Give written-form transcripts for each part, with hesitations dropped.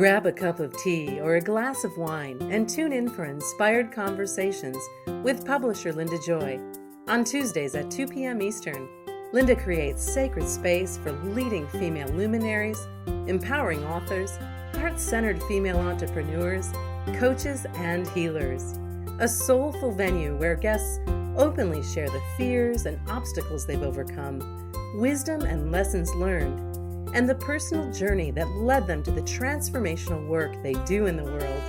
Grab a cup of tea or a glass of wine and tune in for Inspired Conversations with publisher Linda Joy. On Tuesdays at 2 p.m. Eastern, Linda creates sacred space for leading female luminaries, empowering authors, heart-centered female entrepreneurs, coaches, and healers. A soulful venue where guests openly share the fears and obstacles they've overcome, wisdom and lessons learned, and the personal journey that led them to the transformational work they do in the world.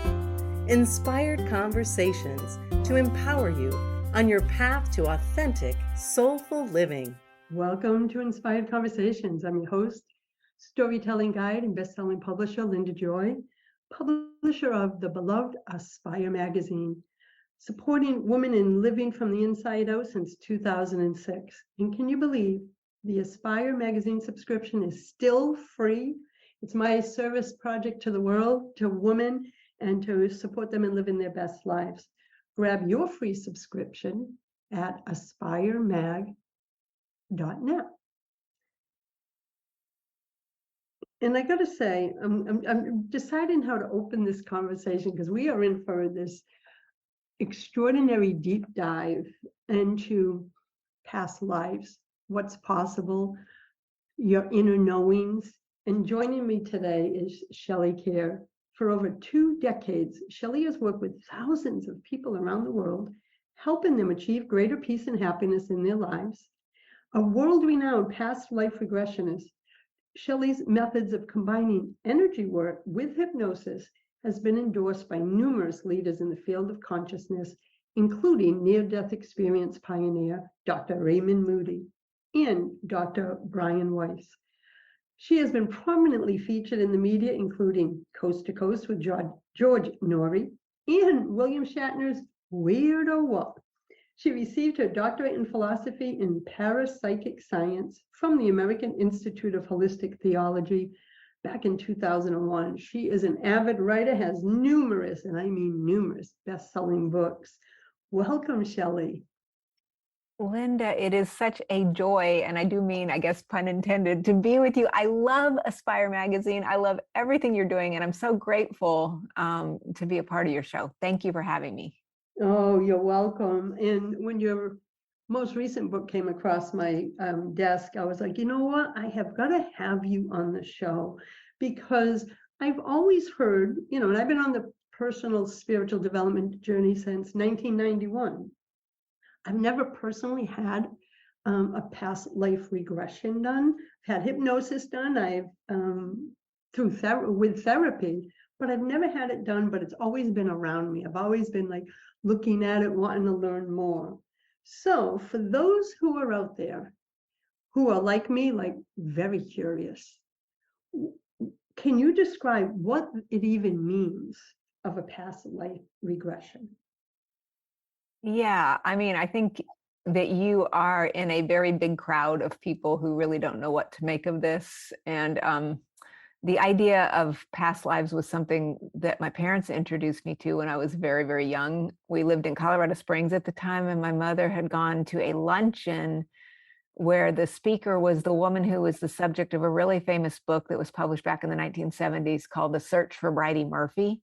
Inspired Conversations to empower you on your path to authentic, soulful living. Welcome to Inspired Conversations. I'm your host, storytelling guide and best-selling publisher Linda Joy, publisher of the beloved Aspire magazine, supporting women in living from the inside out since 2006. And can you believe the Aspire magazine subscription is still free? It's my service project to the world, to women, and to support them in living their best lives. Grab your free subscription at aspiremag.net. And I got to say, I'm deciding how to open this conversation because we are in for this extraordinary deep dive into past lives, what's possible, your inner knowings. And joining me today is Shelley Kaehr. For over 2 decades, Shelley has worked with thousands of people around the world, helping them achieve greater peace and happiness in their lives. A world-renowned past life regressionist, Shelley's methods of combining energy work with hypnosis has been endorsed by numerous leaders in the field of consciousness, including near-death experience pioneer Dr. Raymond Moody and Dr. Brian Weiss. She has been prominently featured in the media, including Coast to Coast with George Noory and William Shatner's Weirdo What. She received her doctorate in philosophy in Parapsychic Science from the American Institute of Holistic Theology back in 2001. She is an avid writer, has numerous, and I mean numerous, best-selling books. Welcome, Shelley. Linda, it is such a joy, and I do mean, I guess, pun intended, to be with you. I love Aspire magazine. I love everything you're doing, and I'm so grateful to be a part of your show. Thank you for having me. Oh, you're welcome. And when your most recent book came across my desk, I was like, you know what? I have got to have you on the show because I've always heard, and I've been on the personal spiritual development journey since 1991. I've never personally had a past life regression done. I've had hypnosis done. I've with therapy, but I've never had it done. But it's always been around me. I've always been like looking at it, wanting to learn more. So for those who are out there who are like me, like very curious, can you describe what it even means of a past life regression? Yeah, I mean, I think that you are in a very big crowd of people who really don't know what to make of this. And the idea of past lives was something that my parents introduced me to when I was very, very young. We lived in Colorado Springs at the time, and my mother had gone to a luncheon where the speaker was the woman who was the subject of a really famous book that was published back in the 1970s called The Search for Bridie Murphy.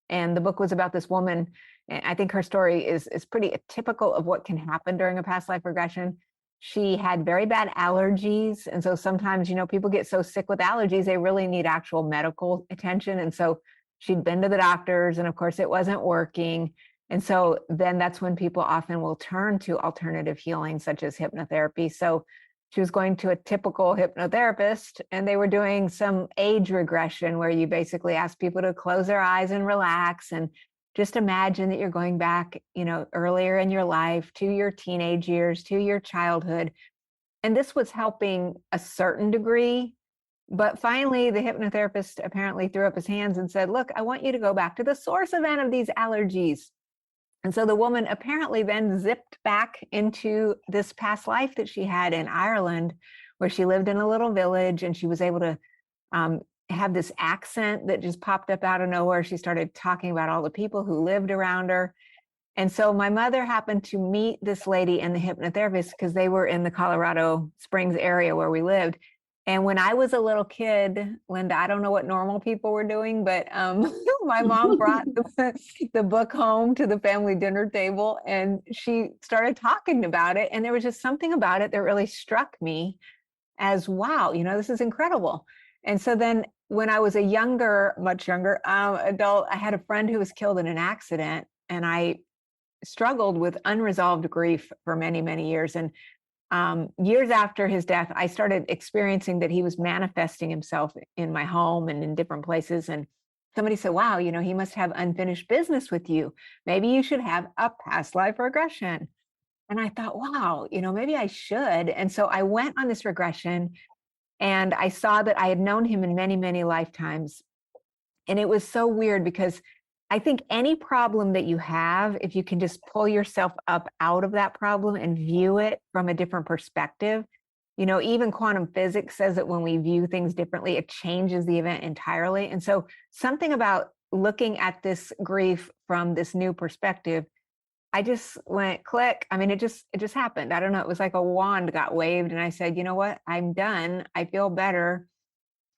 And the book was about this woman. And I think her story is pretty typical of what can happen during a past life regression. She had very bad allergies. And so sometimes, people get so sick with allergies, they really need actual medical attention. And so she'd been to the doctors, and of course it wasn't working. And so then that's when people often will turn to alternative healing, such as hypnotherapy. So she was going to a typical hypnotherapist, and they were doing some age regression where you basically ask people to close their eyes and relax and just imagine that you're going back, earlier in your life to your teenage years, to your childhood. And this was helping a certain degree. But finally, the hypnotherapist apparently threw up his hands and said, look, I want you to go back to the source event of these allergies. And so the woman apparently then zipped back into this past life that she had in Ireland, where she lived in a little village, and she was able to have this accent that just popped up out of nowhere. She started talking about all the people who lived around her. And so my mother happened to meet this lady and the hypnotherapist because they were in the Colorado Springs area where we lived. And when I was a little kid, Linda, I don't know what normal people were doing, but my mom brought the book home to the family dinner table, and she started talking about it. And there was just something about it that really struck me as, wow, this is incredible. And so then when I was a much younger adult, I had a friend who was killed in an accident, and I struggled with unresolved grief for many, many years. And years after his death, I started experiencing that he was manifesting himself in my home and in different places. And somebody said, wow, he must have unfinished business with you. Maybe you should have a past life regression. And I thought, wow, maybe I should. And so I went on this regression, and I saw that I had known him in many, many lifetimes. And it was so weird because I think any problem that you have, if you can just pull yourself up out of that problem and view it from a different perspective, even quantum physics says that when we view things differently, it changes the event entirely. And so something about looking at this grief from this new perspective, I just went click. I mean, it just happened. I don't know. It was like a wand got waved, and I said, you know what? I'm done. I feel better.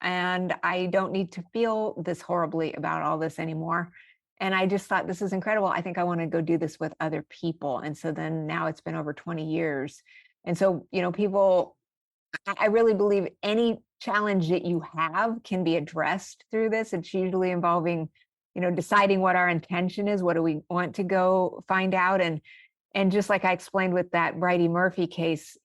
And I don't need to feel this horribly about all this anymore. And I just thought, this is incredible. I think I want to go do this with other people. And so then now it's been over 20 years. And so, people, I really believe any challenge that you have can be addressed through this. It's usually involving, deciding what our intention is. What do we want to go find out? And just like I explained with that Bridie Murphy case,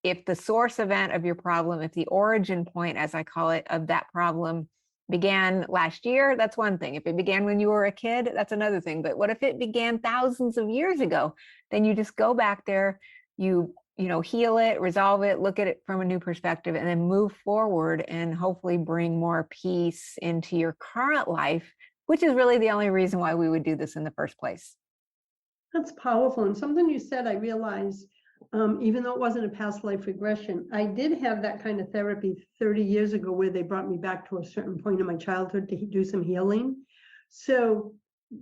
if the source event of your problem, if the origin point, as I call it, of that problem began last year, that's one thing. If it began when you were a kid, that's another thing. But what if it began thousands of years ago? Then you just go back there, you heal it, resolve it, look at it from a new perspective, and then move forward and hopefully bring more peace into your current life, which is really the only reason why we would do this in the first place. That's powerful. And something you said, I realized, even though it wasn't a past life regression, I did have that kind of therapy 30 years ago where they brought me back to a certain point in my childhood to do some healing. So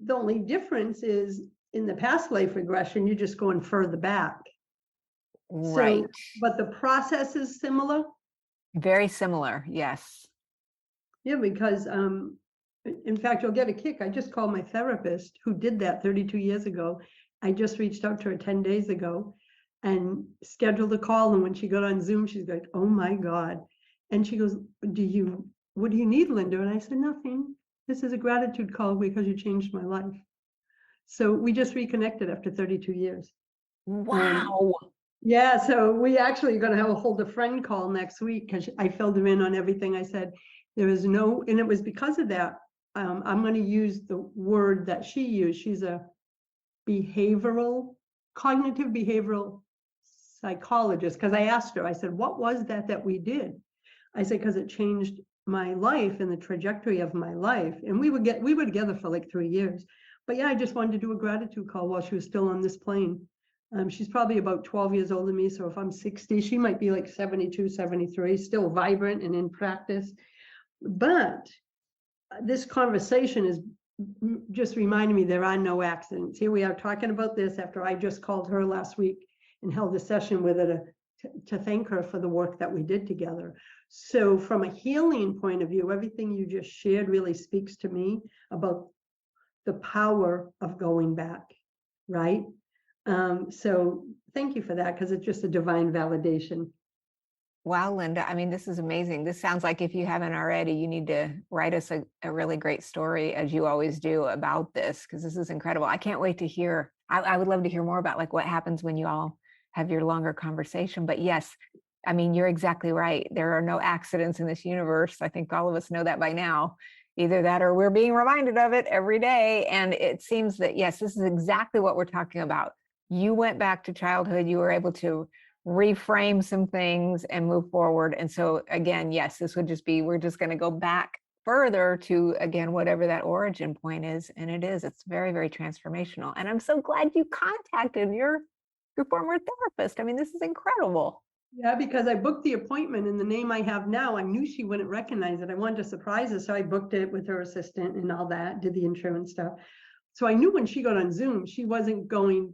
the only difference is in the past life regression, you're just going further back. Right. So, but the process is similar? Very similar, yes. Yeah, because in fact, you'll get a kick. I just called my therapist who did that 32 years ago. I just reached out to her 10 days ago and scheduled a call. And when she got on Zoom, she's like, oh my God. And she goes, what do you need, Linda? And I said, nothing. This is a gratitude call because you changed my life. So we just reconnected after 32 years. Wow. Yeah, so we actually are going to have a hold a friend call next week because I filled her in on everything I said. There is no, and it was because of that. I'm going to use the word that she used. She's a cognitive behavioral psychologist. Because I asked her, I said, what was that we did? I said, because it changed my life and the trajectory of my life. And we were together for like 3 years. But yeah, I just wanted to do a gratitude call while she was still on this plane. She's probably about 12 years older than me. So if I'm 60, she might be like 72, 73, still vibrant and in practice. But this conversation is just reminding me there are no accidents. Here we are talking about this after I just called her last week and held a session with her to thank her for the work that we did together. So from a healing point of view, everything you just shared really speaks to me about the power of going back, right? So thank you for that, because it's just a divine validation. Wow, Linda. I mean, this is amazing. This sounds like, if you haven't already, you need to write us a really great story, as you always do, about this, because this is incredible. I can't wait to hear. I would love to hear more about like what happens when you all have your longer conversation. But yes, I mean, you're exactly right. There are no accidents in this universe. I think all of us know that by now. Either that or we're being reminded of it every day. And it seems that, yes, this is exactly what we're talking about. You went back to childhood. You were able to reframe some things and move forward. And so again, yes, this would just be, we're just going to go back further to, again, whatever that origin point is. And it's very, very transformational. And I'm so glad you contacted your former therapist. I mean, this is incredible. Yeah, because I booked the appointment, and the name I have now, I knew she wouldn't recognize it. I wanted to surprise her. So I booked it with her assistant and all that, did the insurance stuff. So I knew when she got on Zoom, she wasn't going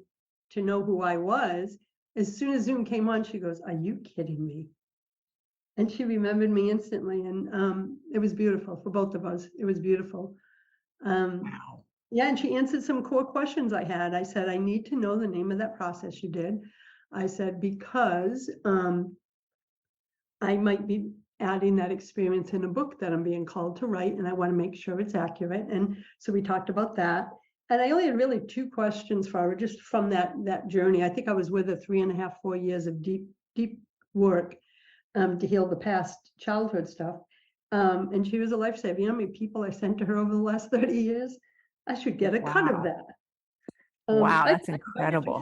to know who I was. As soon as Zoom came on, she goes, are you kidding me? And she remembered me instantly. And it was beautiful for both of us. It was beautiful. Wow. Yeah, and she answered some core questions I had. I said, I need to know the name of that process you did. I said, because I might be adding that experience in a book that I'm being called to write, and I want to make sure it's accurate. And so we talked about that. And I only had really 2 questions for her just from that journey. I think I was with her 3.5, 4 years of deep work to heal the past childhood stuff. And she was a lifesaver. You know how many people I sent to her over the last 30 years? I should get a cut of Wow. that. Wow, I that's incredible.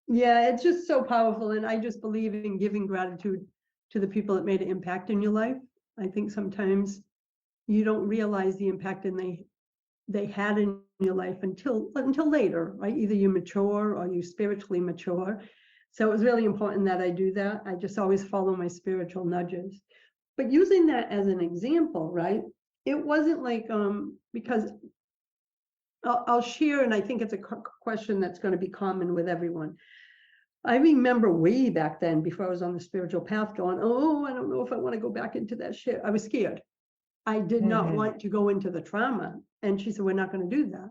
Yeah, it's just so powerful. And I just believe in giving gratitude to the people that made an impact in your life. I think sometimes you don't realize the impact they had in your life until later, right? Either you mature or you spiritually mature. So it was really important that I do that. I just always follow my spiritual nudges. But using that as an example, right? It wasn't like, because I'll share, and I think it's a question that's going to be common with everyone. I remember way back then, before I was on the spiritual path, going, oh, I don't know if I want to go back into that shit. I was scared. I did not want to go into the trauma. And she said, we're not going to do that.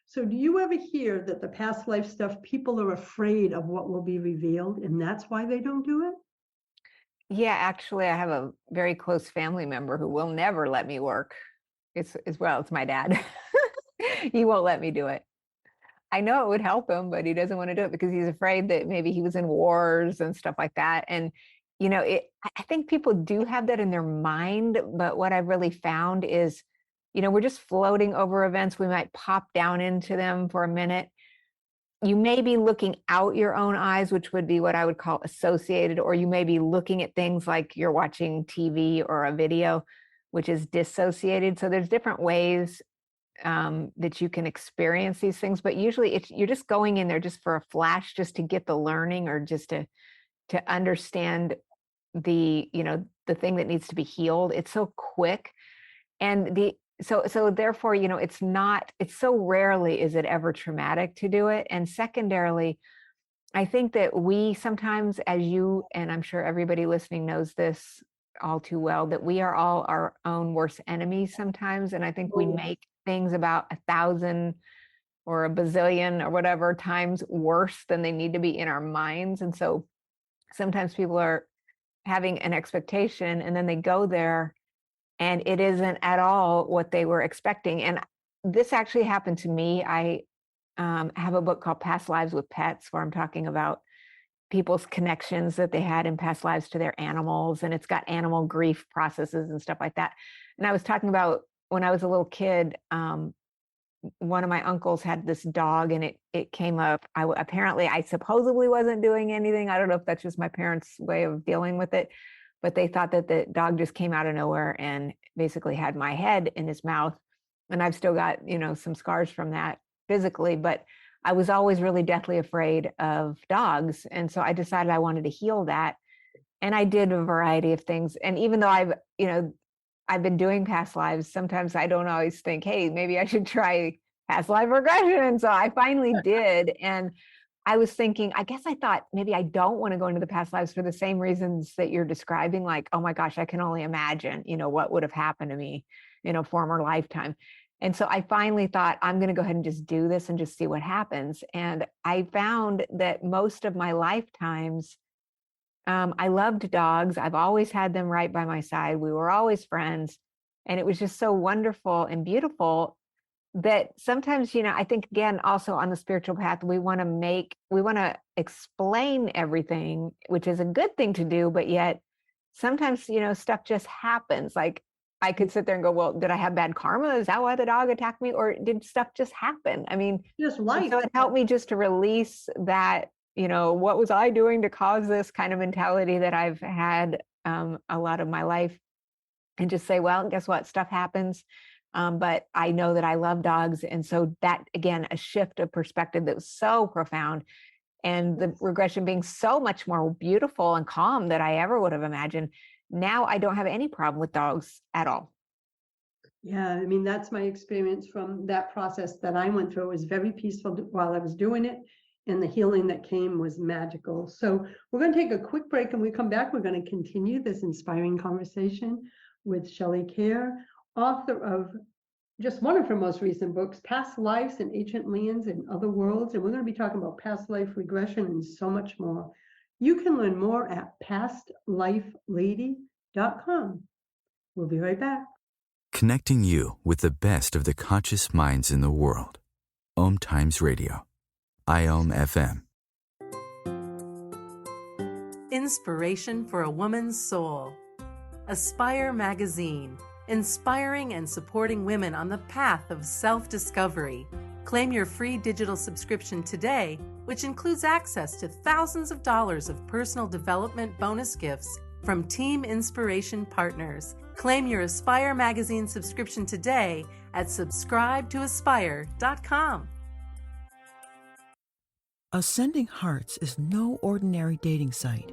So do you ever hear that the past life stuff, people are afraid of what will be revealed, and that's why they don't do it? Yeah, actually, I have a very close family member who will never let me work. It's my dad. He won't let me do it. I know it would help him, but he doesn't want to do it because he's afraid that maybe he was in wars and stuff like that. And, I think people do have that in their mind, but what I've really found is, we're just floating over events. We might pop down into them for a minute. You may be looking out your own eyes, which would be what I would call associated, or you may be looking at things like you're watching TV or a video, which is dissociated. So there's different ways that you can experience these things, but usually you're just going in there just for a flash, just to get the learning, or just to understand the thing that needs to be healed. It's so quick. And so therefore, it's so rarely is it ever traumatic to do it. And secondarily, I think that we sometimes, as you, and I'm sure everybody listening knows this all too well, that we are all our own worst enemies sometimes. And I think we make things about 1,000 or a bazillion or whatever times worse than they need to be in our minds. And so sometimes people are having an expectation and then they go there and it isn't at all what they were expecting. And this actually happened to me. I have a book called Past Lives with Pets, where I'm talking about people's connections that they had in past lives to their animals. And it's got animal grief processes and stuff like that. And I was talking about when I was a little kid, one of my uncles had this dog, and it came up. I supposedly wasn't doing anything. I don't know if that's just my parents' way of dealing with it, but they thought that the dog just came out of nowhere and basically had my head in his mouth. And I've still got, some scars from that physically, but I was always really deathly afraid of dogs. And so I decided I wanted to heal that. And I did a variety of things. And even though I've been doing past lives, sometimes I don't always think, hey, maybe I should try past life regression. And so I finally did. And I was thinking, I guess I thought maybe I don't want to go into the past lives for the same reasons that you're describing. Like, oh my gosh, I can only imagine, what would have happened to me in a former lifetime. And so I finally thought, I'm going to go ahead and just do this and just see what happens. And I found that most of my lifetimes, I loved dogs. I've always had them right by my side. We were always friends. And it was just so wonderful and beautiful that sometimes, I think, again, also on the spiritual path, we want to explain everything, which is a good thing to do. But yet sometimes, stuff just happens. Like I could sit there and go, well, did I have bad karma? Is that why the dog attacked me? Or did stuff just happen? I mean, just life. So it helped me just to release that, what was I doing to cause this kind of mentality that I've had a lot of my life, and just say, well, guess what? Stuff happens. But I know that I love dogs. And so that, again, a shift of perspective that was so profound, and the regression being so much more beautiful and calm than I ever would have imagined. Now I don't have any problem with dogs at all. Yeah, I mean, that's my experience from that process that I went through. It was very peaceful while I was doing it. and the healing that came was magical. So we're going to take a quick break, and when we come back, we're going to continue this inspiring conversation with Shelley Kaehr, author of just one of her most recent books, Past Lives in Ancient Lands and Other Worlds. And we're going to be talking about past life regression and so much more. You can learn more at pastlifelady.com. We'll be right back. Connecting you with the best of the conscious minds in the world. OMTimes Radio. IOM FM. Inspiration for a Woman's Soul. Aspire Magazine, inspiring and supporting women on the path of self-discovery. Claim your free digital subscription today, which includes access to thousands of dollars of personal development bonus gifts from Team Inspiration partners. Claim your Aspire Magazine subscription today at subscribetoaspire.com. Ascending Hearts is no ordinary dating site,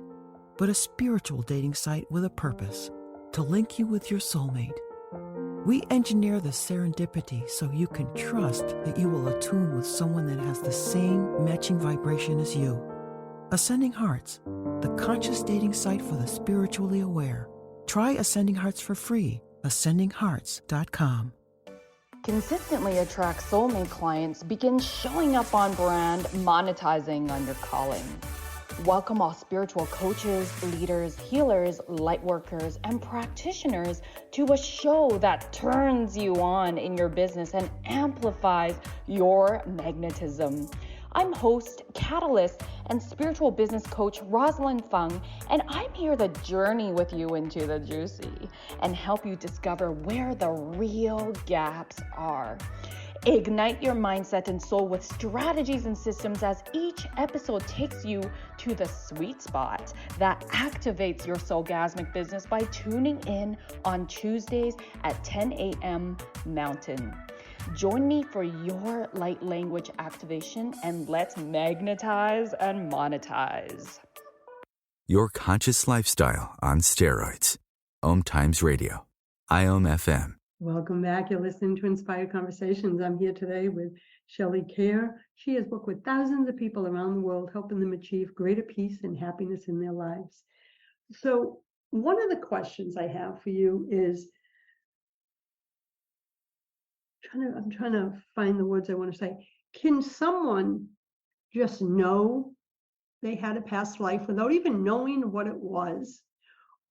but a spiritual dating site with a purpose, to link you with your soulmate. We engineer the serendipity so you can trust that you will attune with someone that has the same matching vibration as you. Ascending Hearts, the conscious dating site for the spiritually aware. Try Ascending Hearts for free. ascendinghearts.com. Consistently attract soulmate clients, begin showing up on brand, monetizing on your calling. Welcome all spiritual coaches, leaders, healers, light workers, and practitioners to a show that turns you on in your business and amplifies your magnetism. I'm host, catalyst, and spiritual business coach Rosalind Fung, and I'm here to journey with you into the juicy and help you discover where the real gaps are. Ignite your mindset and soul with strategies and systems as each episode takes you to the sweet spot that activates your soulgasmic business by tuning in on Tuesdays at 10 a.m. Mountain. Join me for your light language activation, and let's magnetize and monetize. Your conscious lifestyle on steroids. OMTimes Radio. IOM FM. Welcome back. You're listening to Inspired Conversations. I'm here today with Shelley Kaehr. She has worked with thousands of people around the world, helping them achieve greater peace and happiness in their lives. So one of the questions I have for you is, I'm trying to find the words I want to say. Can someone just know they had a past life without even knowing what it was?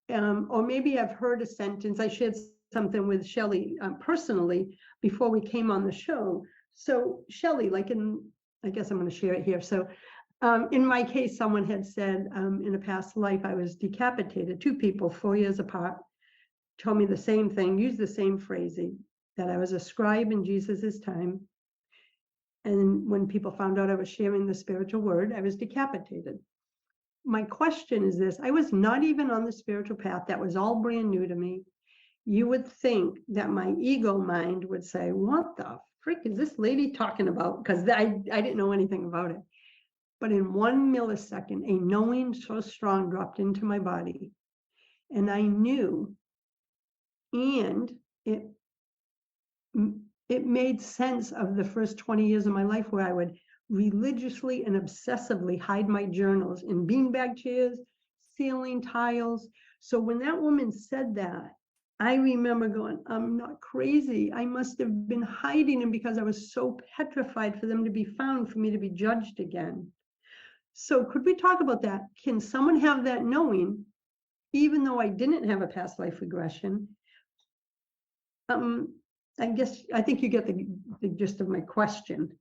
Or maybe I've heard a sentence. I shared something with Shelley personally before we came on the show. So Shelley, I guess I'm going to share it here. So in my case, someone had said in a past life I was decapitated. Two people 4 years apart told me the same thing, used the same phrasing, that I was a scribe in Jesus's time. And when people found out I was sharing the spiritual word, I was decapitated. My question is this: I was not even on the spiritual path. That was all brand new to me. You would think that my ego mind would say, what the frick is this lady talking about? Because I didn't know anything about it. But in 1 millisecond, a knowing so strong dropped into my body. And I knew, and it made sense of the first 20 years of my life, where I would religiously and obsessively hide my journals in beanbag chairs, ceiling tiles. So when that woman said that, I remember going, I'm not crazy. I must have been hiding them because I was so petrified for them to be found, for me to be judged again. So could we talk about that? Can someone have that knowing, even though I didn't have a past life regression? I think you get the gist of my question.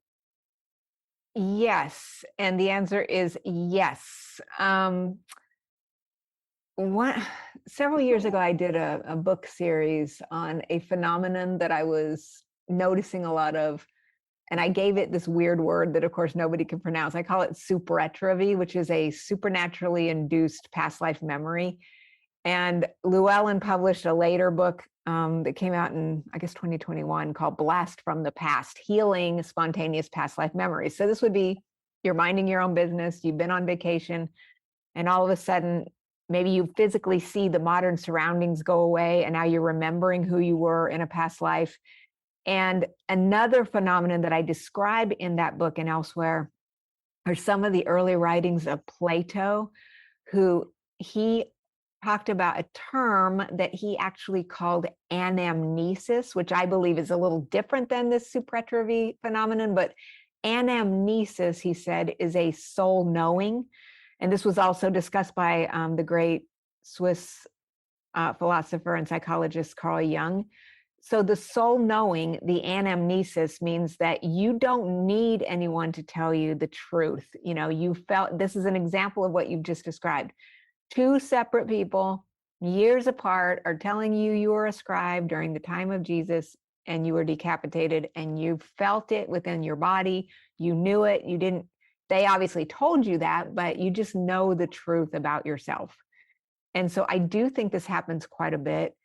Yes, and the answer is yes. Several years ago, I did a book series on a phenomenon that I was noticing a lot of, and I gave it this weird word that, of course, nobody can pronounce. I call it superetravy, which is a supernaturally induced past life memory. And Llewellyn published a later book that came out in, I guess, 2021 called Blast from the Past, Healing Spontaneous Past Life Memories. So this would be, you're minding your own business, you've been on vacation, and all of a sudden, maybe you physically see the modern surroundings go away, and now you're remembering who you were in a past life. And another phenomenon that I describe in that book and elsewhere are some of the early writings of Plato, who he talked about a term that he actually called anamnesis, which I believe is a little different than this supretravy phenomenon, but anamnesis, he said, is a soul knowing. And this was also discussed by the great Swiss philosopher and psychologist Carl Jung. So the soul knowing, the anamnesis, means that you don't need anyone to tell you the truth. You know, you felt, this is an example of what you've just described. Two separate people, years apart, are telling you you were a scribe during the time of Jesus and you were decapitated, and you felt it within your body. You knew it. You didn't, they obviously told you that, but you just know the truth about yourself. And so I do think this happens quite a bit.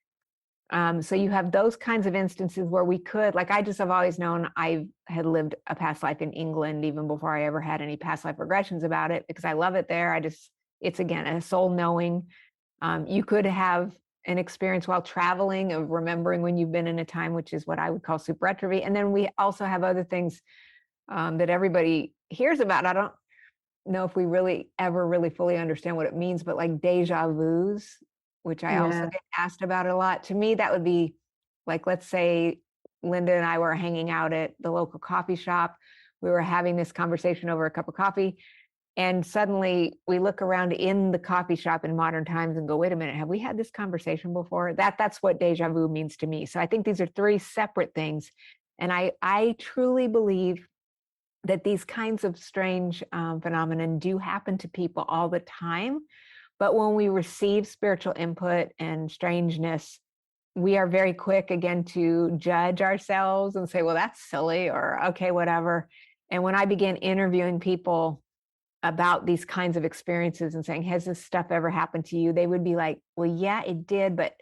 So you have those kinds of instances where we could, like, I just have always known I had lived a past life in England even before I ever had any past life regressions about it, because I love it there. It's again, a soul knowing. You could have an experience while traveling of remembering when you've been in a time, which is what I would call supretravy. And then we also have other things that everybody hears about. I don't know if we really ever really fully understand what it means, but like deja vus, which I also get asked about a lot. To me, that would be like, let's say Linda and I were hanging out at the local coffee shop. We were having this conversation over a cup of coffee. And suddenly we look around in the coffee shop in modern times and go, wait a minute, have we had this conversation before? That's what deja vu means to me. So I think these are three separate things. And I truly believe that these kinds of strange phenomenon do happen to people all the time. But when we receive spiritual input and strangeness, we are very quick, again, to judge ourselves and say, well, that's silly, or okay, whatever. And when I began interviewing people about these kinds of experiences and saying, has this stuff ever happened to you? They would be like, well, yeah, it did, but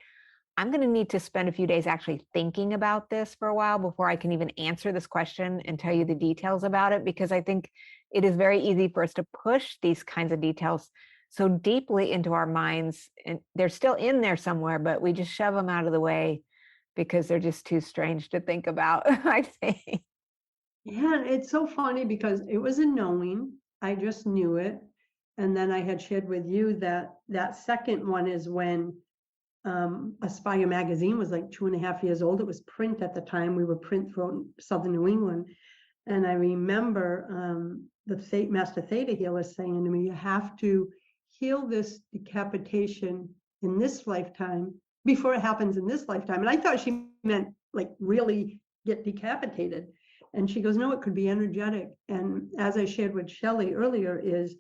I'm going to need to spend a few days actually thinking about this for a while before I can even answer this question and tell you the details about it, because I think it is very easy for us to push these kinds of details so deeply into our minds, and they're still in there somewhere, but we just shove them out of the way because they're just too strange to think about, I think. Yeah, it's so funny because it was a knowing. I just knew it. And then I had shared with you that that second one is when Aspire magazine was like 2.5 years old. It was print at the time. We were print throughout Southern New England. And I remember the Master Theta healer saying to me, you have to heal this decapitation in this lifetime before it happens in this lifetime. And I thought she meant like really get decapitated. And she goes, no, it could be energetic. And as I shared with Shelley earlier, is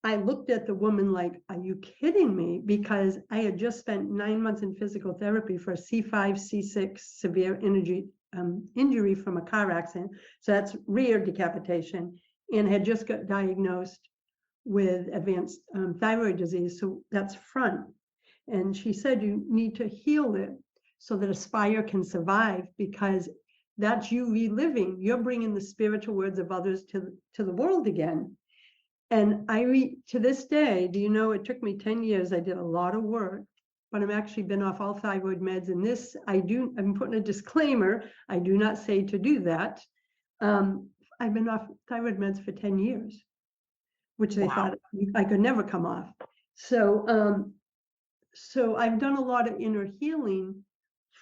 I looked at the woman like, are you kidding me? Because I had just spent 9 months in physical therapy for a C5, C6 severe injury from a car accident. So that's rear decapitation, and had just got diagnosed with advanced thyroid disease. So that's front. And she said, you need to heal it so that Aspire can survive, because that's you reliving. You're bringing the spiritual words of others to the world again. And to this day, do you know, it took me 10 years. I did a lot of work, but I've actually been off all thyroid meds. And this, I'm putting a disclaimer. I do not say to do that. I've been off thyroid meds for 10 years, which they thought I could never come off. So, so I've done a lot of inner healing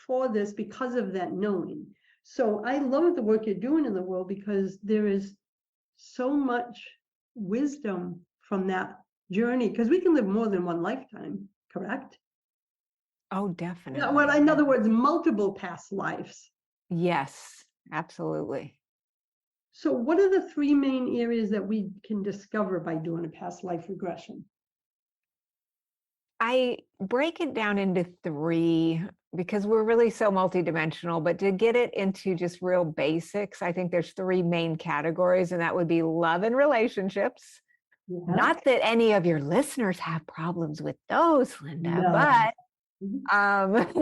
for this because of that knowing. So I love the work you're doing in the world, because there is so much wisdom from that journey, because we can live more than one lifetime, correct? Oh, definitely. Yeah, well, in other words, multiple past lives. Yes, absolutely. So what are the three main areas that we can discover by doing a past life regression? I break it down into three because we're really so multidimensional, but to get it into just real basics, I think there's three main categories, and that would be love and relationships. Yeah. Not that any of your listeners have problems with those, Linda, no. But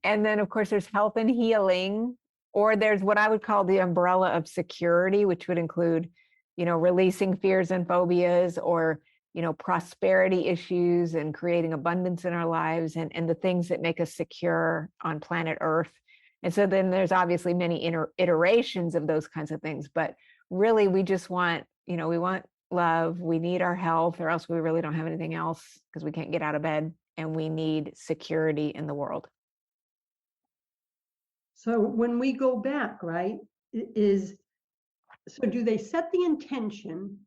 and then of course there's health and healing, or there's what I would call the umbrella of security, which would include, releasing fears and phobias, or prosperity issues and creating abundance in our lives, and the things that make us secure on planet Earth. And so then there's obviously many iterations of those kinds of things, but really we just want we want love, we need our health, or else we really don't have anything else because we can't get out of bed, and we need security in the world. So when we go back, right, so do they set the intention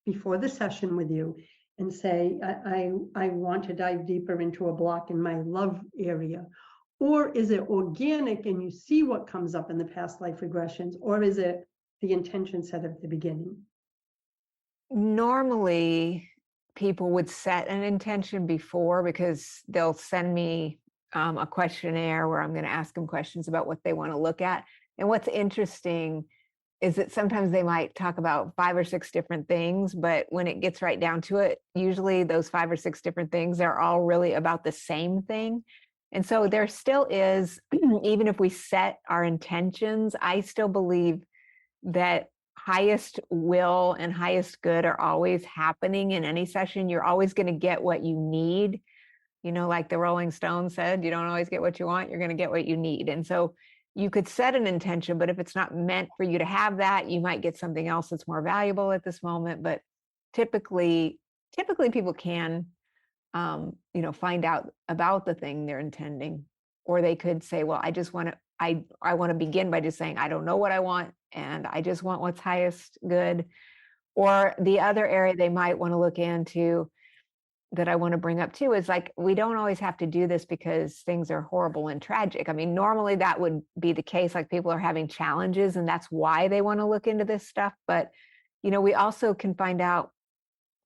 before the session with you and say, I want to dive deeper into a block in my love area? Or is it organic and you see what comes up in the past life regressions? Or is it the intention set at the beginning? Normally, people would set an intention before, because they'll send me a questionnaire where I'm going to ask them questions about what they want to look at. And what's interesting is that sometimes they might talk about 5 or 6 different things, but when it gets right down to it, usually those 5 or 6 different things are all really about the same thing. And so there still is, even if we set our intentions, I still believe that highest will and highest good are always happening in any session. You're always going to get what you need. Like the Rolling Stones said, you don't always get what you want, you're going to get what you need. And so you could set an intention, but if it's not meant for you to have that, you might get something else that's more valuable at this moment. But typically people can, find out about the thing they're intending, or they could say, well, I want to begin by just saying, I don't know what I want, and I just want what's highest good. Or the other area they might want to look into that I want to bring up too is, like, we don't always have to do this because things are horrible and tragic. I mean, normally that would be the case, like people are having challenges and that's why they want to look into this stuff. But, we also can find out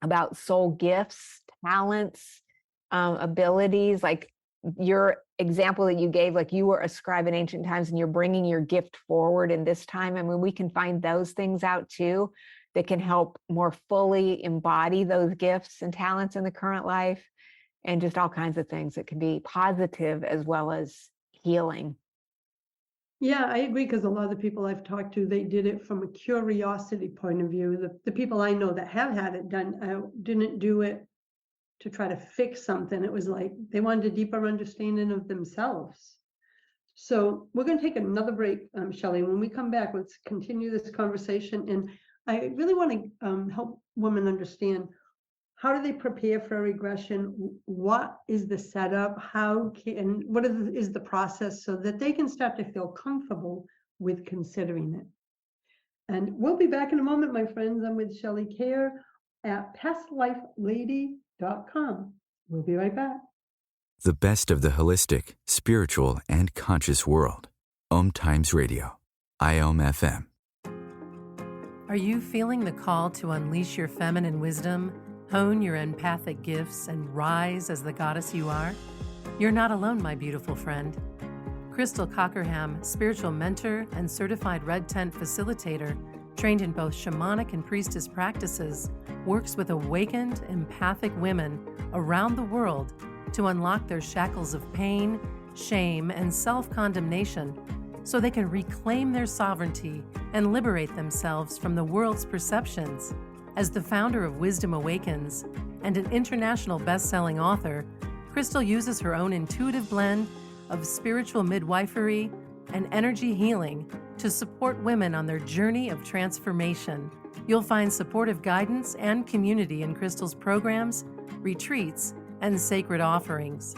about soul gifts, talents, abilities, like your example that you gave, like you were a scribe in ancient times and you're bringing your gift forward in this time. I mean, we can find those things out too, that can help more fully embody those gifts and talents in the current life, and just all kinds of things that can be positive as well as healing. Yeah, I agree, because a lot of the people I've talked to, they did it from a curiosity point of view. The people I know that have had it done didn't do it to try to fix something. It was like they wanted a deeper understanding of themselves. So we're going to take another break, Shelley. When we come back, let's continue this conversation. And I really want to help women understand, how do they prepare for a regression? What is the setup? What is the process, so that they can start to feel comfortable with considering it? And we'll be back in a moment, my friends. I'm with Shelley Kaehr at pastlifelady.com. We'll be right back. The best of the holistic, spiritual, and conscious world. OMTimes Radio. IOM-FM. Are you feeling the call to unleash your feminine wisdom, hone your empathic gifts, and rise as the goddess you are? You're not alone, my beautiful friend. Crystal Cockerham, spiritual mentor and certified red tent facilitator, trained in both shamanic and priestess practices, works with awakened, empathic women around the world to unlock their shackles of pain, shame, and self-condemnation, so they can reclaim their sovereignty and liberate themselves from the world's perceptions. As the founder of Wisdom Awakens and an international best-selling author, Crystal uses her own intuitive blend of spiritual midwifery and energy healing to support women on their journey of transformation. You'll find supportive guidance and community in Crystal's programs, retreats, and sacred offerings.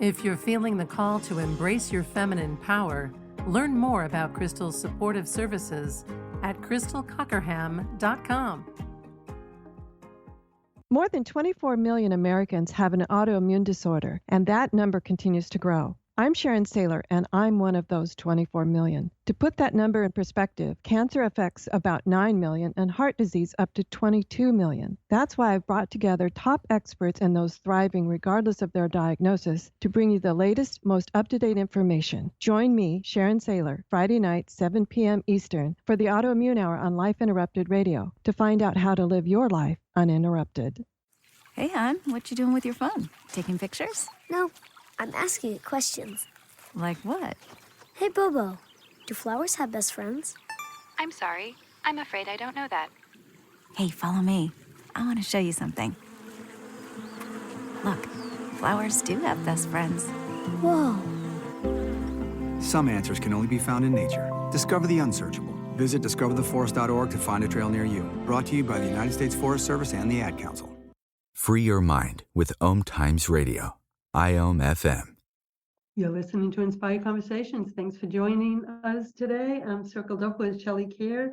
If you're feeling the call to embrace your feminine power, learn more about Crystal's supportive services at crystalcockerham.com. More than 24 million Americans have an autoimmune disorder, and that number continues to grow. I'm Sharon Saylor, and I'm one of those 24 million. To put that number in perspective, cancer affects about 9 million and heart disease up to 22 million. That's why I've brought together top experts and those thriving regardless of their diagnosis to bring you the latest, most up-to-date information. Join me, Sharon Saylor, Friday night, 7 p.m. Eastern, for the Autoimmune Hour on Life Interrupted Radio to find out how to live your life uninterrupted. Hey, hon, what you doing with your phone? Taking pictures? No, I'm asking it questions. Like what? Hey, Bobo, do flowers have best friends? I'm sorry. I'm afraid I don't know that. Hey, follow me. I want to show you something. Look, flowers do have best friends. Whoa. Some answers can only be found in nature. Discover the unsearchable Visit discovertheforest.org to find a trail near you. Brought to you by the United States Forest Service and the Ad Council. Free your mind with OMTimes Radio. IOM FM. You're listening to Inspired Conversations. Thanks for joining us today. I'm circled up with Shelley Kaehr,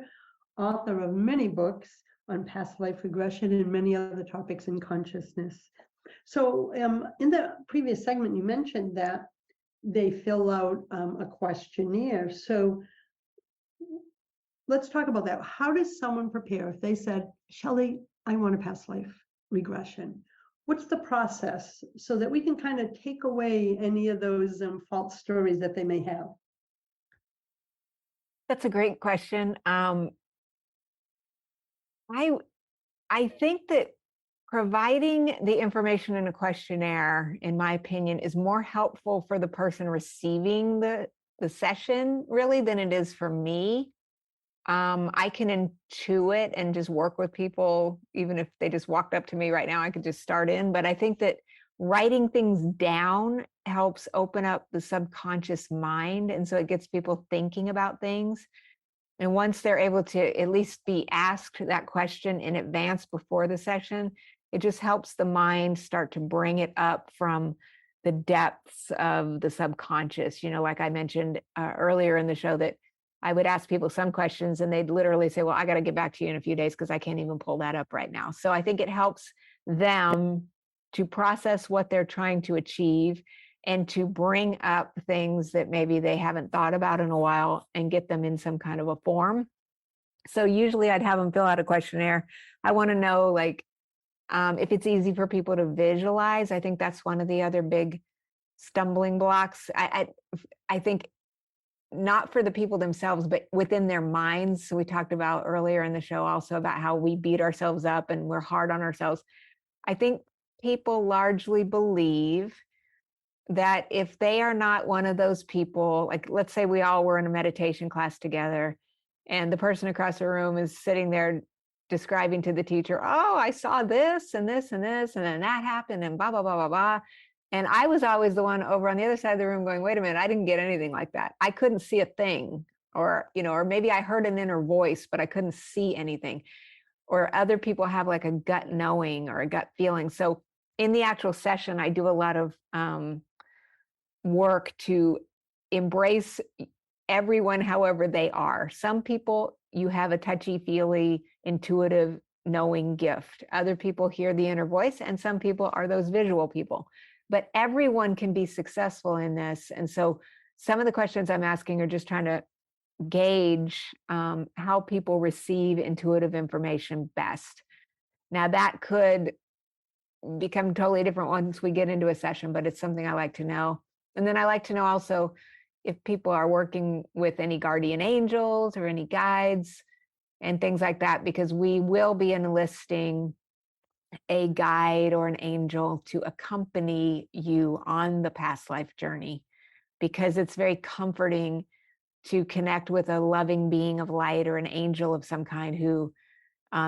author of many books on past life regression and many other topics in consciousness. So in the previous segment, you mentioned that they fill out a questionnaire. So let's talk about that. How does someone prepare if they said, Shelley, I want a past life regression? What's the process so that we can kind of take away any of those false stories that they may have? That's a great question. I think that providing the information in a questionnaire, in my opinion, is more helpful for the person receiving the session, really, than it is for me. I can intuit and just work with people, even if they just walked up to me right now, I could just start in. But I think that writing things down helps open up the subconscious mind. And so it gets people thinking about things. And once they're able to at least be asked that question in advance before the session, it just helps the mind start to bring it up from the depths of the subconscious. You know, like I mentioned earlier in the show, that I would ask people some questions and they'd literally say, well, I got to get back to you in a few days because I can't even pull that up right now. So I think it helps them to process what they're trying to achieve and to bring up things that maybe they haven't thought about in a while and get them in some kind of a form. So usually I'd have them fill out a questionnaire. I want to know, like, if it's easy for people to visualize. I think that's one of the other big stumbling blocks. I think not for the people themselves, but within their minds. So we talked about earlier in the show also about how we beat ourselves up and we're hard on ourselves. I think people largely believe that if they are not one of those people, like let's say we all were in a meditation class together and the person across the room is sitting there describing to the teacher, oh, I saw this and this and this, and then that happened and blah, blah, blah, blah, blah. And I was always the one over on the other side of the room going, wait a minute, I didn't get anything like that. I couldn't see a thing, or, you know, or maybe I heard an inner voice, but I couldn't see anything. Or other people have like a gut knowing or a gut feeling. So in the actual session, I do a lot of work to embrace everyone however they are. Some people, you have a touchy-feely, intuitive, knowing gift. Other people hear the inner voice, and some people are those visual people. But everyone can be successful in this. And so some of the questions I'm asking are just trying to gauge how people receive intuitive information best. Now, that could become totally different once we get into a session, but it's something I like to know. And then I like to know also if people are working with any guardian angels or any guides and things like that, because we will be enlisting a guide or an angel to accompany you on the past life journey, because it's very comforting to connect with a loving being of light or an angel of some kind who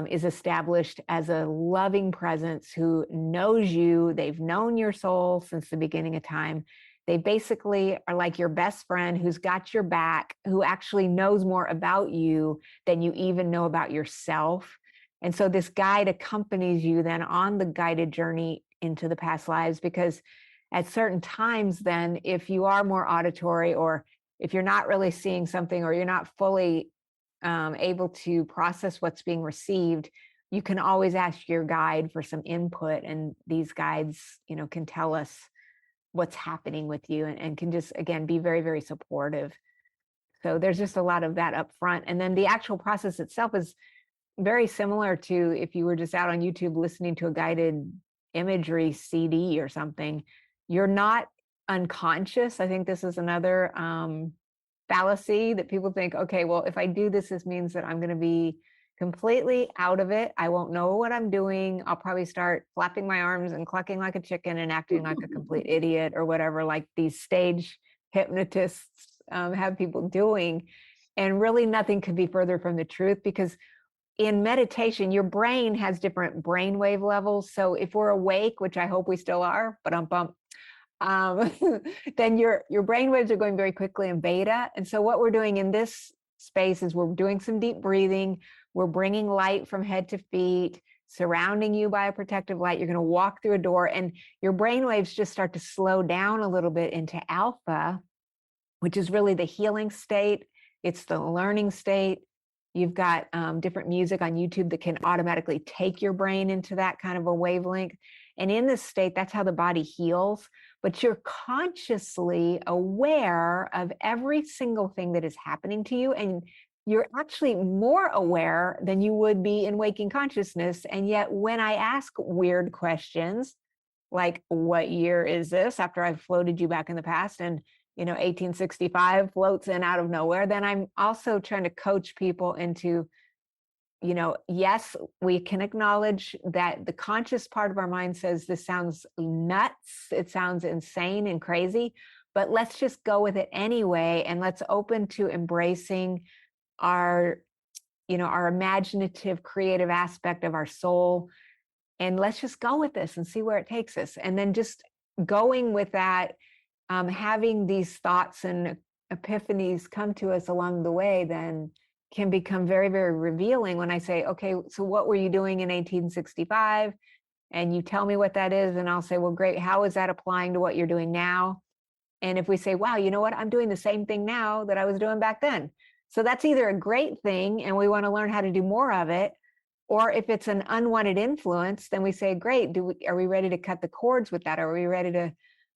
is established as a loving presence, who knows you. They've known your soul since the beginning of time. They basically are like your best friend who's got your back, who actually knows more about you than you even know about yourself. And so this guide accompanies you then on the guided journey into the past lives, because at certain times then, if you are more auditory, or if you're not really seeing something, or you're not fully able to process what's being received, you can always ask your guide for some input. And these guides, you know, can tell us what's happening with you and can just, again, be very, very supportive. So there's just a lot of that up front. And then the actual process itself is very similar to if you were just out on YouTube listening to a guided imagery CD or something. You're not unconscious. I think this is another fallacy that people think, okay, well, if I do this, this means that I'm going to be completely out of it. I won't know what I'm doing. I'll probably start flapping my arms and clucking like a chicken and acting like a complete idiot or whatever, like these stage hypnotists have people doing. And really nothing could be further from the truth, because in meditation, your brain has different brainwave levels. So if we're awake, which I hope we still are, then your brain waves are going very quickly in beta. And so what we're doing in this space is we're doing some deep breathing. We're bringing light from head to feet, surrounding you by a protective light. You're going to walk through a door and your brain waves just start to slow down a little bit into alpha, which is really the healing state. It's the learning state. You've got different music on YouTube that can automatically take your brain into that kind of a wavelength. And in this state, that's how the body heals. But you're consciously aware of every single thing that is happening to you. And you're actually more aware than you would be in waking consciousness. And yet when I ask weird questions, like what year is this, after I've floated you back in the past, and 1865 floats in out of nowhere, then I'm also trying to coach people into, yes, we can acknowledge that the conscious part of our mind says this sounds nuts, it sounds insane and crazy, but let's just go with it anyway. And let's open to embracing our imaginative, creative aspect of our soul. And let's just go with this and see where it takes us. And then just going with that, having these thoughts and epiphanies come to us along the way then can become very, very revealing when I say, okay, so what were you doing in 1865? And you tell me what that is. And I'll say, well, great. How is that applying to what you're doing now? And if we say, wow, you know what? I'm doing the same thing now that I was doing back then. So that's either a great thing and we want to learn how to do more of it. Or if it's an unwanted influence, then we say, great, are we ready to cut the cords with that? Are we ready to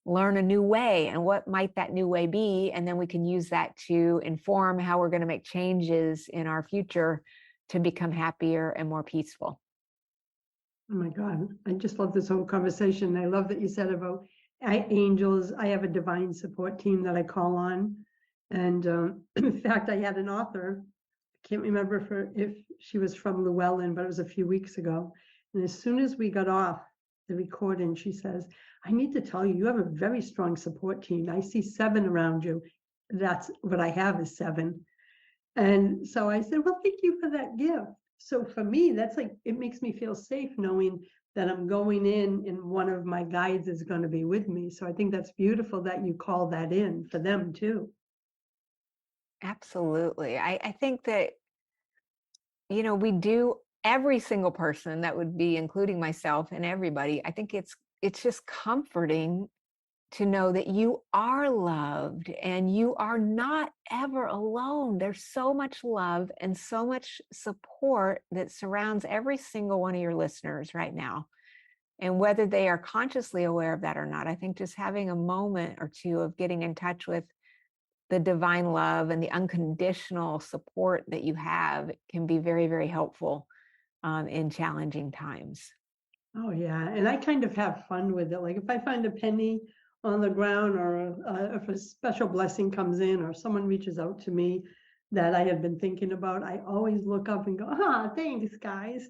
learn a new way? And what might that new way be? And then we can use that to inform how we're going to make changes in our future to become happier and more peaceful. Oh my God, I just love this whole conversation. I love that you said about angels. I have a divine support team that I call on. And in fact, I had an author, I can't remember if she was from Llewellyn, but it was a few weeks ago. And as soon as we got off the recording, she says, I need to tell you, you have a very strong support team. I see 7 around you. That's what I have is 7. And so I said, well, thank you for that gift. So for me, that's like, it makes me feel safe knowing that I'm going in and one of my guides is going to be with me. So I think that's beautiful that you call that in for them too. Absolutely. I think that, we do, every single person, that would be including myself and everybody, I think it's just comforting to know that you are loved and you are not ever alone. There's so much love and so much support that surrounds every single one of your listeners right now. And whether they are consciously aware of that or not, I think just having a moment or two of getting in touch with the divine love and the unconditional support that you have can be very, very helpful in challenging times. Oh yeah, and I kind of have fun with it. Like if I find a penny on the ground, or if a special blessing comes in, or someone reaches out to me that I have been thinking about, I always look up and go, thanks guys.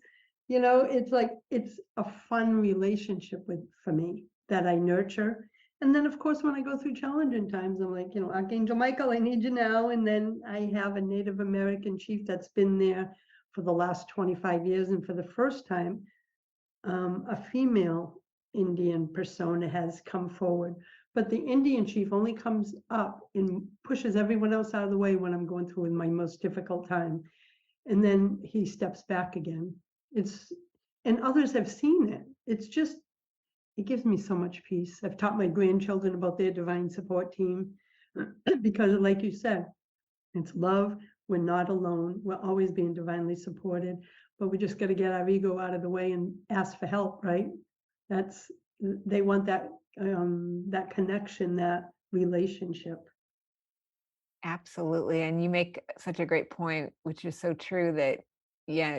It's like, it's a fun relationship for me that I nurture. And then of course, when I go through challenging times, I'm like, Archangel Michael, I need you now. And then I have a Native American chief that's been there for the last 25 years. And for the first time, a female Indian persona has come forward, but the Indian chief only comes up and pushes everyone else out of the way when I'm going through my most difficult time. And then he steps back again. And others have seen it. It gives me so much peace. I've taught my grandchildren about their divine support team because like you said, it's love. We're not alone. We're always being divinely supported, but we just got to get our ego out of the way and ask for help, right? They want that connection, that relationship. Absolutely. And you make such a great point, which is so true, that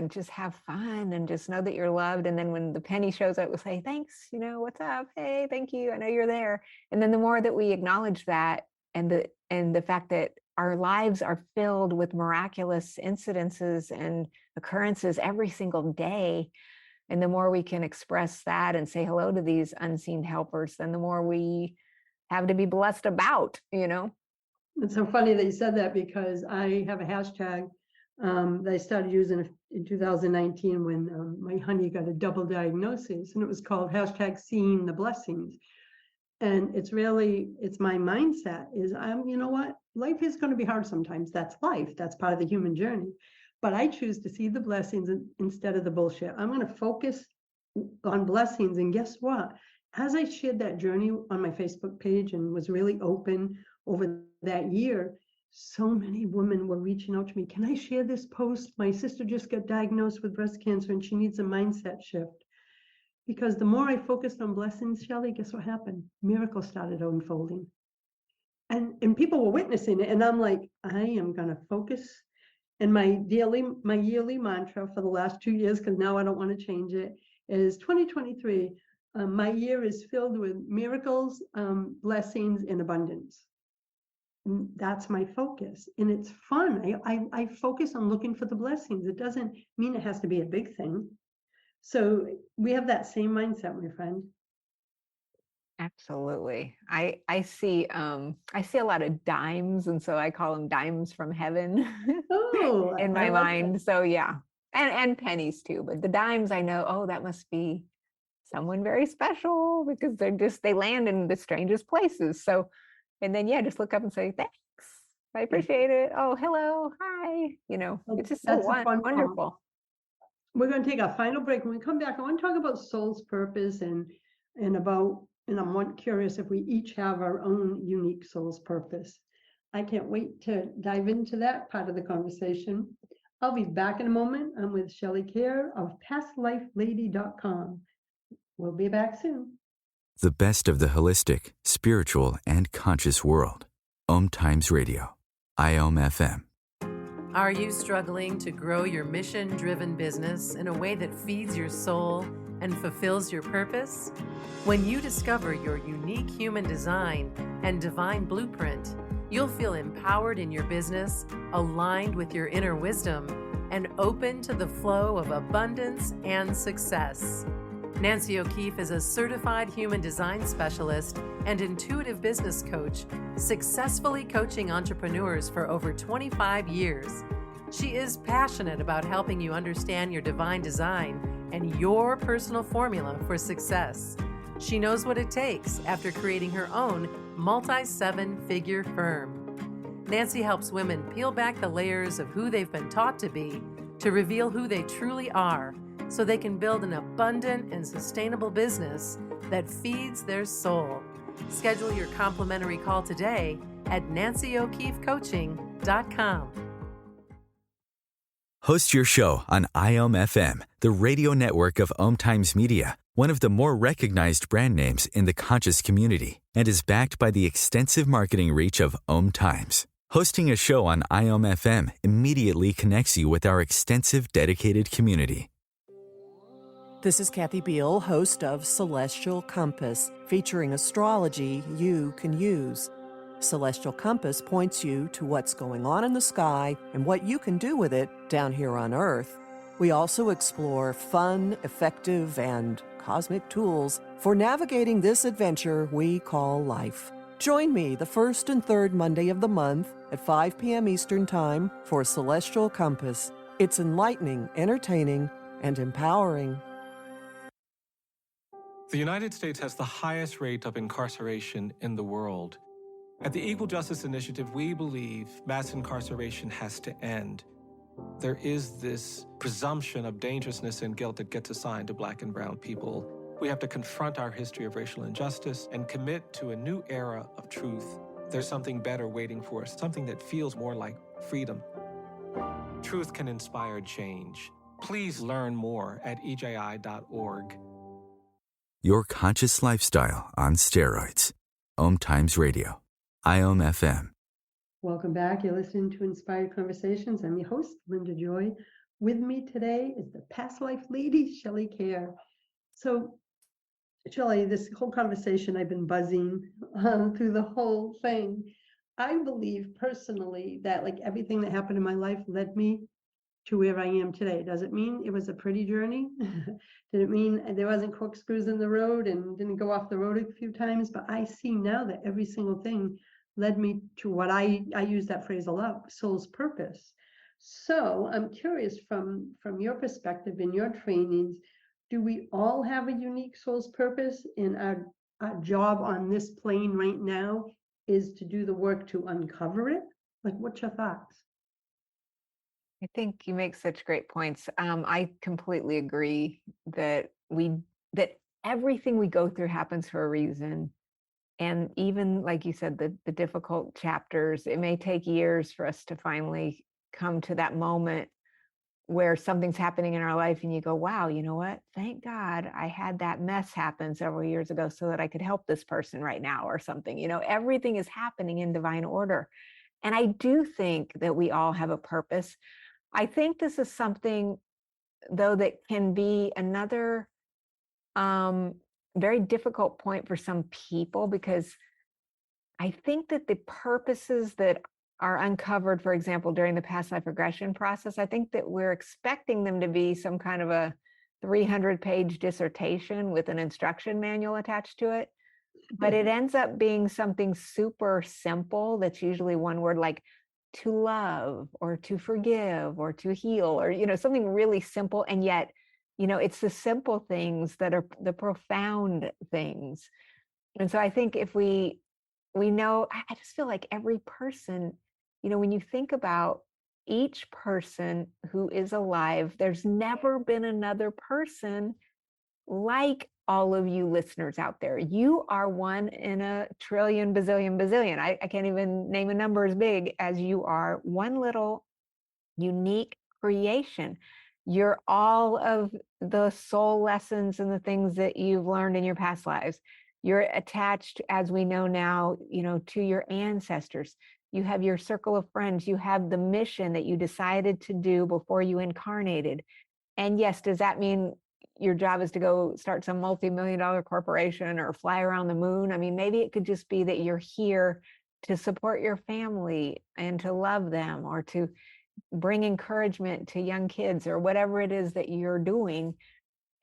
just have fun and just know that you're loved. And then when the penny shows up, we'll say, thanks, what's up? Hey, thank you. I know you're there. And then the more that we acknowledge that, and the fact that our lives are filled with miraculous incidences and occurrences every single day, and the more we can express that and say hello to these unseen helpers, then the more we have to be blessed about, It's so funny that you said that, because I have a hashtag that I started using in 2019 when my honey got a double diagnosis, and it was called hashtag seeing the blessings. And it's my mindset is you know what? Life is going to be hard sometimes. That's life. That's part of the human journey. But I choose to see the blessings instead of the bullshit. I'm going to focus on blessings. And guess what? As I shared that journey on my Facebook page and was really open over that year, so many women were reaching out to me. Can I share this post? My sister just got diagnosed with breast cancer and she needs a mindset shift. Because the more I focused on blessings, Shelley, guess what happened? Miracles started unfolding. And people were witnessing it. And I'm like, I am going to focus. And my yearly mantra for the last 2 years, because now I don't want to change it, is 2023. My year is filled with miracles, blessings, and abundance. And that's my focus. And it's fun. I focus on looking for the blessings. It doesn't mean it has to be a big thing. So we have that same mindset, my friend. Absolutely. I see a lot of dimes, and so I call them dimes from heaven in my mind. That. So yeah. And pennies too, but the dimes I know, oh, that must be someone very special because they land in the strangest places. So, and then just look up and say, thanks. I appreciate it. Oh, hello. Hi. It's just so wonderful. We're going to take our final break. When we come back, I want to talk about soul's purpose and I'm curious if we each have our own unique soul's purpose. I can't wait to dive into that part of the conversation. I'll be back in a moment. I'm with Shelley Kaehr of pastlifelady.com. We'll be back soon. The best of the holistic, spiritual, and conscious world. OMTimes Radio. IOM FM. Are you struggling to grow your mission-driven business in a way that feeds your soul and fulfills your purpose? When you discover your unique human design and divine blueprint, you'll feel empowered in your business, aligned with your inner wisdom, and open to the flow of abundance and success. Nancy O'Keefe is a certified human design specialist and intuitive business coach, successfully coaching entrepreneurs for over 25 years. She is passionate about helping you understand your divine design and your personal formula for success. She knows what it takes after creating her own multi-7-figure firm. Nancy helps women peel back the layers of who they've been taught to be to reveal who they truly are, so they can build an abundant and sustainable business that feeds their soul. Schedule your complimentary call today at nancyokeefecoaching.com. Host your show on IOM FM, the radio network of OMTimes Media, one of the more recognized brand names in the conscious community, and is backed by the extensive marketing reach of OMTimes. Hosting a show on IOM FM immediately connects you with our extensive dedicated community. This is Kathy Beal, host of Celestial Compass, featuring astrology you can use. Celestial Compass points you to what's going on in the sky and what you can do with it down here on Earth. We also explore fun, effective, and cosmic tools for navigating this adventure we call life. Join me the first and third Monday of the month at 5 p.m. Eastern Time for Celestial Compass. It's enlightening, entertaining, and empowering. The United States has the highest rate of incarceration in the world. At the Equal Justice Initiative, we believe mass incarceration has to end. There is this presumption of dangerousness and guilt that gets assigned to Black and brown people. We have to confront our history of racial injustice and commit to a new era of truth. There's something better waiting for us, something that feels more like freedom. Truth can inspire change. Please learn more at eji.org. Your conscious lifestyle on steroids. OMTimes Radio. IOM FM. Welcome back. You're listening to Inspired Conversations. I'm your host, Linda Joy. With me today is the Past Life Lady, Shelley Kaehr. So, Shelley, this whole conversation, I've been buzzing through the whole thing. I believe personally that like everything that happened in my life led me to where I am today. Does it mean it was a pretty journey? Did it mean there wasn't corkscrews in the road and didn't go off the road a few times? But I see now that every single thing led me to what I use that phrase a lot, soul's purpose. So I'm curious from your perspective in your trainings, do we all have a unique soul's purpose? And job on this plane right now is to do the work to uncover it? Like, what's your thoughts? I think you make such great points. I completely agree that that everything we go through happens for a reason. And even like you said, the difficult chapters, it may take years for us to finally come to that moment where something's happening in our life and you go, wow, you know what? Thank God I had that mess happen several years ago so that I could help this person right now or something. You know, everything is happening in divine order. And I do think that we all have a purpose. I think this is something, though, that can be another very difficult point for some people, because I think that the purposes that are uncovered, for example, during the past life regression process, I think that we're expecting them to be some kind of a 300-page dissertation with an instruction manual attached to it. But it ends up being something super simple that's usually one word, like to love or to forgive or to heal, or, you know, something really simple. And yet, you know, it's the simple things that are the profound things. And so I think if we know, I just feel like every person, you know, when you think about each person who is alive, there's never been another person like all of you listeners out there. You are one in a trillion, bazillion, bazillion. I can't even name a number as big as you are. One little unique creation. You're all of the soul lessons and the things that you've learned in your past lives. You're attached, as we know now, you know, to your ancestors. You have your circle of friends. You have the mission that you decided to do before you incarnated. And yes, does that mean your job is to go start some multi-million-dollar corporation or fly around the moon? I mean, maybe it could just be that you're here to support your family and to love them, or to bring encouragement to young kids, or whatever it is that you're doing.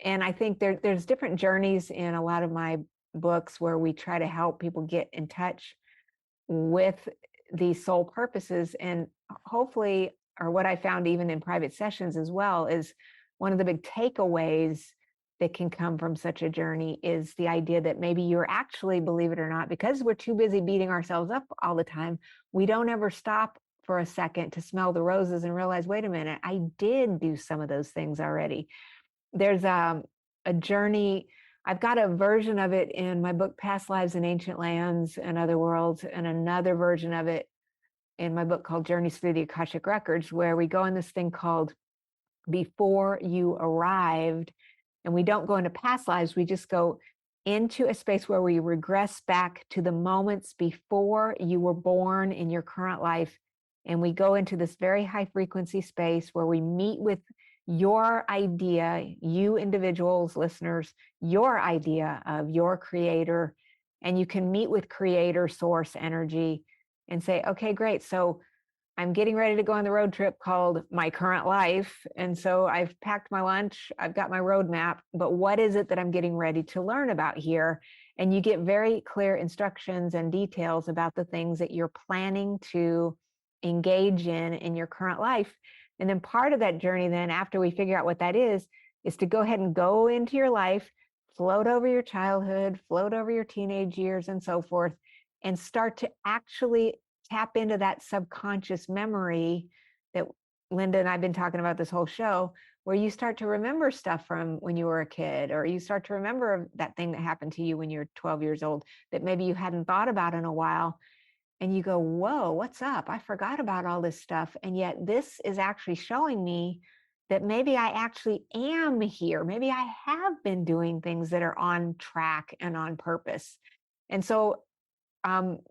And I think there's different journeys in a lot of my books where we try to help people get in touch with these soul purposes. And hopefully, or what I found even in private sessions as well, is one of the big takeaways that can come from such a journey is the idea that maybe you're actually, believe it or not, because we're too busy beating ourselves up all the time, we don't ever stop for a second to smell the roses and realize, wait a minute, I did do some of those things already. There's a journey. I've got a version of it in my book, Past Lives in Ancient Lands and Other Worlds, and another version of it in my book called Journeys Through the Akashic Records, where we go in this thing called Before You Arrived. And we don't go into past lives, we just go into a space where we regress back to the moments before you were born in your current life. And we go into this very high frequency space where we meet with your idea, you individuals, listeners, your idea of your creator. And you can meet with creator source energy and say, okay, great. So I'm getting ready to go on the road trip called My Current Life. And so I've packed my lunch, I've got my roadmap, but what is it that I'm getting ready to learn about here? And you get very clear instructions and details about the things that you're planning to engage in your current life. And then part of that journey then, after we figure out what that is to go ahead and go into your life, float over your childhood, float over your teenage years and so forth, and start to actually tap into that subconscious memory that Linda and I've been talking about this whole show, where you start to remember stuff from when you were a kid, or you start to remember that thing that happened to you when you were 12 years old that maybe you hadn't thought about in a while. And you go, whoa, what's up? I forgot about all this stuff. And yet this is actually showing me that maybe I actually am here. Maybe I have been doing things that are on track and on purpose. And so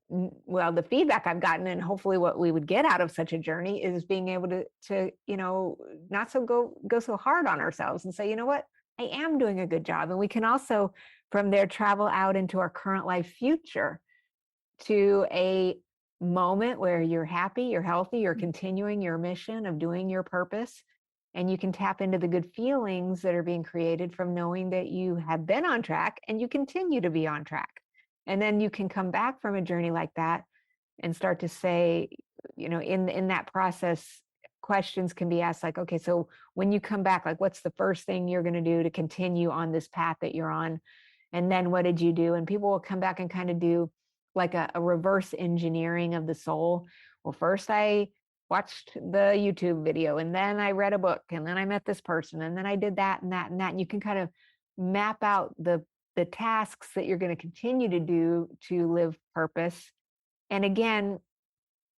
well, the feedback I've gotten, and hopefully what we would get out of such a journey, is being able to you know, not so go so hard on ourselves and say, you know what, I am doing a good job. And we can also from there travel out into our current life future to a moment where you're happy, you're healthy, you're continuing your mission of doing your purpose. And you can tap into the good feelings that are being created from knowing that you have been on track and you continue to be on track. And then you can come back from a journey like that and start to say, you know, in that process, questions can be asked like, okay, so when you come back, like, what's the first thing you're going to do to continue on this path that you're on? And then what did you do? And people will come back and kind of do like a reverse engineering of the soul. Well, first I watched the YouTube video, and then I read a book, and then I met this person, and then I did that and that and that. And you can kind of map out the tasks that you're going to continue to do to live purpose. And again,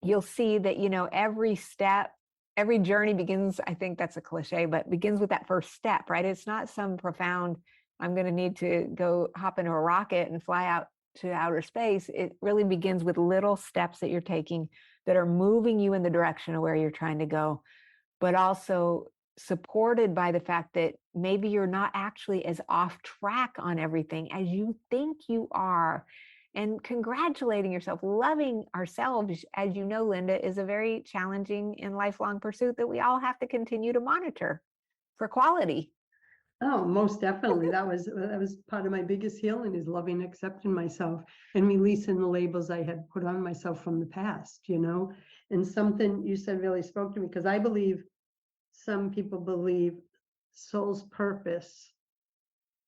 you'll see that, every step, every journey begins, I think that's a cliche, but begins with that first step, right? It's not some profound, I'm going to need to go hop into a rocket and fly out to outer space. It really begins with little steps that you're taking that are moving you in the direction of where you're trying to go, but also supported by the fact that maybe you're not actually as off track on everything as you think you are. And congratulating yourself, loving ourselves, as you know, Linda, is a very challenging and lifelong pursuit that we all have to continue to monitor for quality. Oh, most definitely. That was part of my biggest healing, is loving, accepting myself, and releasing the labels I had put on myself from the past, And something you said really spoke to me, because I believe some people believe soul's purpose,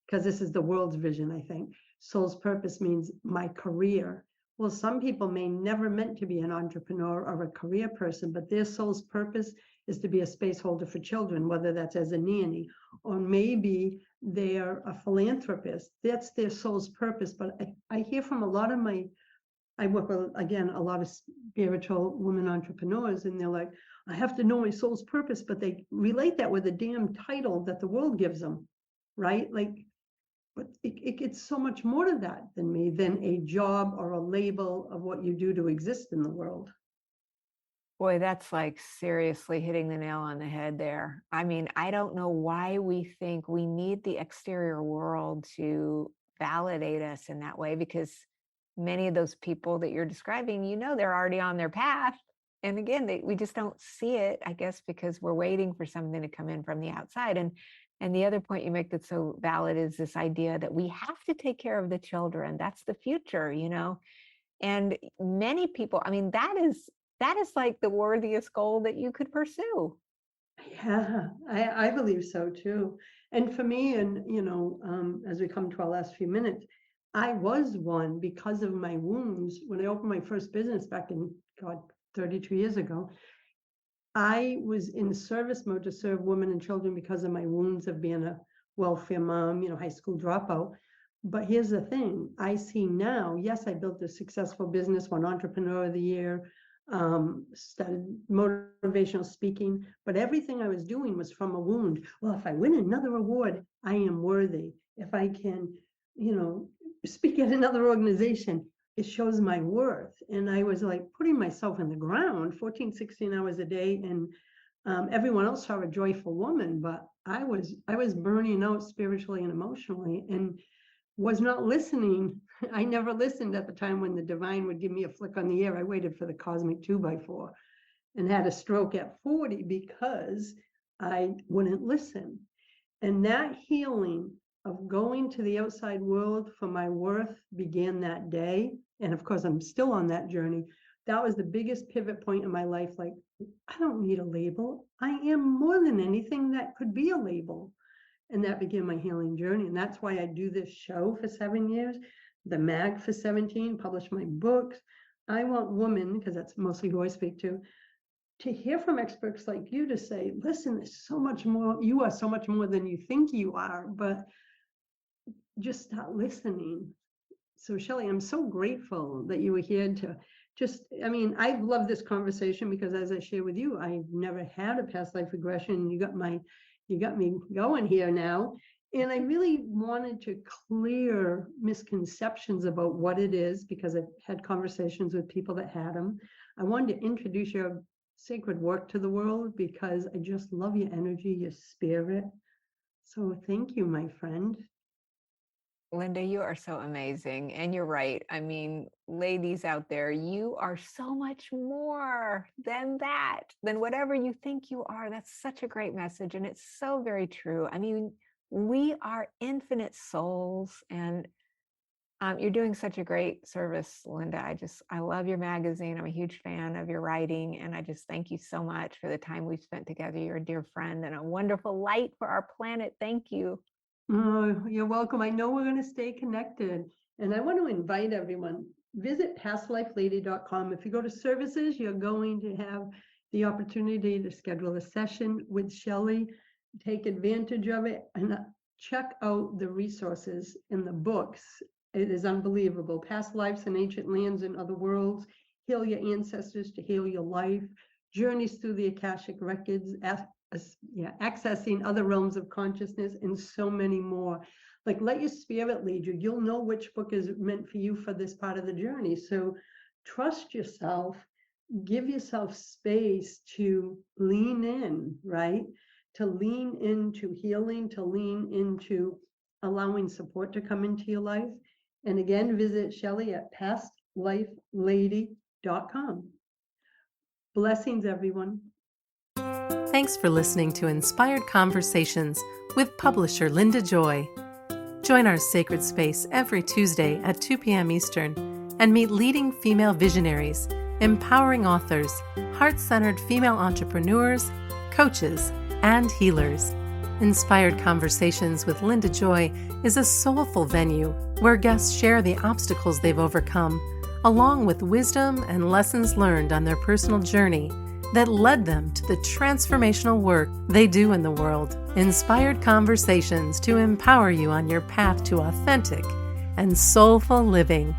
because this is the world's vision, I think. Soul's purpose means my career. Well, some people may never meant to be an entrepreneur or a career person, but their soul's purpose is to be a space holder for children, whether that's as a nanny, or maybe they're a philanthropist. That's their soul's purpose. But I hear from a lot of I work with, again, a lot of spiritual women entrepreneurs, and they're like, I have to know my soul's purpose, but they relate that with a damn title that the world gives them, right? But it gets so much more to that than a job or a label of what you do to exist in the world. Boy, that's like seriously hitting the nail on the head there. I mean, I don't know why we think we need the exterior world to validate us in that way, because many of those people that you're describing, they're already on their path. And again, we just don't see it, I guess, because we're waiting for something to come in from the outside. And the other point you make that's so valid is this idea that we have to take care of the children. That's the future, And many people, I mean, that is like the worthiest goal that you could pursue. Yeah, I believe so too. And for me, and as we come to our last few minutes, I was one because of my wounds. When I opened my first business back in 32 years ago, I was in service mode to serve women and children because of my wounds of being a welfare mom, high school dropout. But here's the thing, I see now, yes, I built a successful business, won Entrepreneur of the Year, studied motivational speaking, but everything I was doing was from a wound. Well, if I win another award, I am worthy. If I can, speak at another organization, it shows my worth. And I was like putting myself in the ground 14, 16 hours a day. And everyone else saw a joyful woman, but I was burning out spiritually and emotionally, and was not listening. I never listened at the time when the divine would give me a flick on the ear. I waited for the cosmic 2x4 and had a stroke at 40 because I wouldn't listen. And that healing of going to the outside world for my worth began that day. And of course, I'm still on that journey. That was the biggest pivot point in my life. Like, I don't need a label. I am more than anything that could be a label. And that began my healing journey. And that's why I do this show for 7 years, the mag for 17, publish my books. I want women, because that's mostly who I speak to hear from experts like you to say, listen, there's so much more. You are so much more than you think you are, but just start listening. So Shelley, I'm so grateful that you were here to I love this conversation because, as I share with you, I've never had a past life regression. You got me going here now. And I really wanted to clear misconceptions about what it is, because I've had conversations with people that had them. I wanted to introduce your sacred work to the world because I just love your energy, your spirit. So thank you, my friend. Linda, you are so amazing. And you're right. I mean, ladies out there, you are so much more than that, than whatever you think you are. That's such a great message. And it's so very true. I mean, we are infinite souls, and you're doing such a great service, Linda. I love your magazine. I'm a huge fan of your writing. And I just thank you so much for the time we've spent together. You're a dear friend and a wonderful light for our planet. Thank you. Oh, you're welcome. I know we're going to stay connected. And I want to invite everyone, visit pastlifelady.com. If you go to services, you're going to have the opportunity to schedule a session with Shelley, take advantage of it, and check out the resources in the books. It is unbelievable. Past lives in ancient lands and other worlds, heal your ancestors to heal your life, journeys through the Akashic records, accessing other realms of consciousness, and so many more. Like, let your spirit lead you. You'll know which book is meant for you for this part of the journey. So trust yourself, give yourself space to lean in, right? To lean into healing, to lean into allowing support to come into your life. And again, visit Shelley at pastlifelady.com. Blessings, everyone. Thanks for listening to Inspired Conversations with publisher Linda Joy. Join our sacred space every Tuesday at 2 p.m. Eastern and meet leading female visionaries, empowering authors, heart-centered female entrepreneurs, coaches, and healers. Inspired Conversations with Linda Joy is a soulful venue where guests share the obstacles they've overcome, along with wisdom and lessons learned on their personal journey that led them to the transformational work they do in the world. Inspired Conversations to empower you on your path to authentic and soulful living.